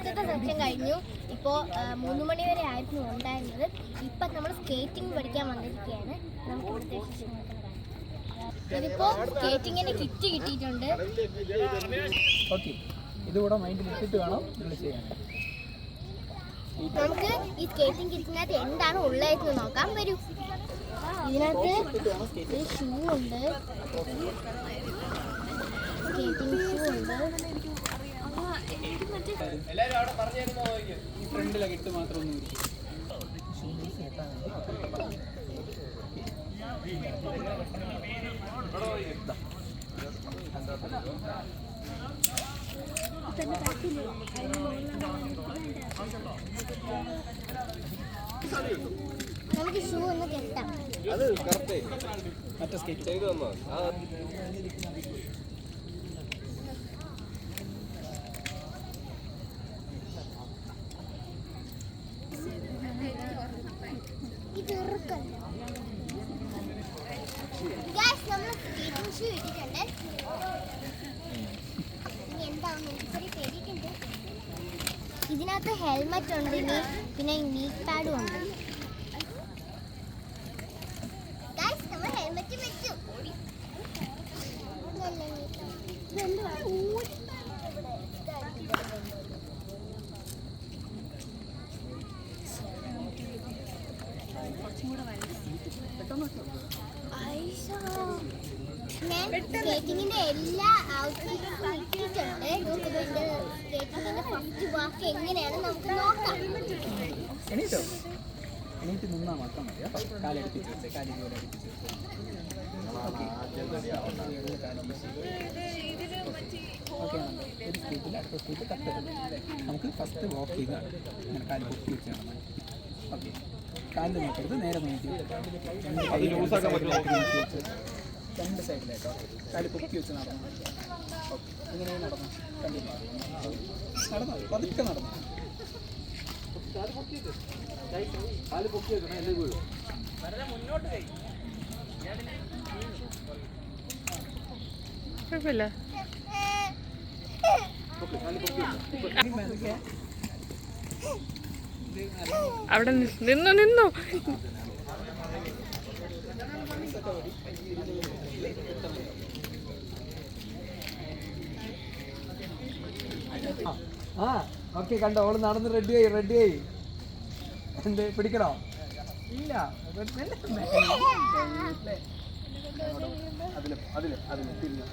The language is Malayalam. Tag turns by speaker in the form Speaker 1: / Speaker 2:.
Speaker 1: ഫസ്റ്റത്തെ സെക്ഷൻ കഴിഞ്ഞു. ഇപ്പോൾ 3 മണി വരെ ആയിരുന്നു ഉണ്ടായിരുന്നത്. ഇപ്പം നമ്മൾ സ്കേറ്റിംഗ് പഠിക്കാൻ വന്നിരിക്കുകയാണ്. നമുക്ക് ഇതിപ്പോൾ സ്കേറ്റിങ്ങിൻ്റെ കിറ്റ് കിട്ടിയിട്ടുണ്ട്.
Speaker 2: ഓക്കെ, ഇതുകൂടെ മൈൻഡിൽ ഇട്ടിട്ട് വേണം നിങ്ങൾ ചെയ്യാൻ.
Speaker 1: നമുക്ക് ഈ സ്കേറ്റിംഗ് കിറ്റിനകത്ത് എന്താണ് ഉള്ളതെന്ന് നോക്കാം. വരൂ. ഇതിനകത്ത് ഒരു ഷൂ ഉണ്ട്, സ്കേറ്റിംഗ് ഷൂ ഉണ്ട്.
Speaker 2: ഈ ഫ്രണ്ടിലൊക്കെ ഇട്ട് മാത്രം ഒന്നും ഇരിക്കും.
Speaker 1: നമുക്ക് ഷൂ ഒന്ന് കെട്ടാം.
Speaker 2: മറ്റേ സ്കേറ്റ് ചെയ്ത് തന്നോ?
Speaker 1: ഇതിനകത്ത് ഹെൽമെറ്റ് ഉണ്ട്, പിന്നെ നീ പാഡും ഉണ്ട്. നമ്മൾ ഹെൽമെറ്റ് വെച്ചു. ഞാൻ സ്കേറ്റിങ്ങിന്റെ എല്ലാ ഔട്ട്ഫിറ്റും ഇട്ടിട്ടുണ്ട്. സ്കേറ്റിങ്ങിന്റെ ഫസ്റ്റ് വാക്ക് എങ്ങനെയാണ് നമുക്ക് നോക്കാം.
Speaker 2: എണീറ്റ് നിന്നാൽ മാത്രം മതി കേട്ടോ. കാലടുപ്പിച്ച് വെച്ച്, കാലി പോലെ അടുപ്പിച്ച് വെച്ച്. ഓക്കെ, ഒരു സ്കേറ്റിൽ അടുത്ത സ്കേറ്റ് തട്ടരുത്. നമുക്ക് ഫസ്റ്റ് വാക്ക് ചെയ്ത് ഇങ്ങനെ കാല് പൊക്കി വെച്ച് നടന്നാൽ. ഓക്കെ, കാലിൽ നോക്കരുത്, നേരെ നോക്കി വെച്ച് രണ്ട് സൈഡിലേട്ടോ കാല് പൊക്കി വെച്ച് നടന്നു. ഓക്കെ, ഇങ്ങനെ നടന്നു. കണ്ടിന്യൂ നടന്നാൽ പതുക്കെ നടന്നു.
Speaker 3: കുഴപ്പമില്ല. അവിടെ നിന്നു നിന്നു.
Speaker 2: ആ ഓക്കെ, കണ്ടോ അവള് നടന്ന് റെഡിയായി റെഡിയായി. എന്ത് പിടിക്കണോ? ഇല്ല, അതിലും അതിലും അതിലും തിരിഞ്ഞു.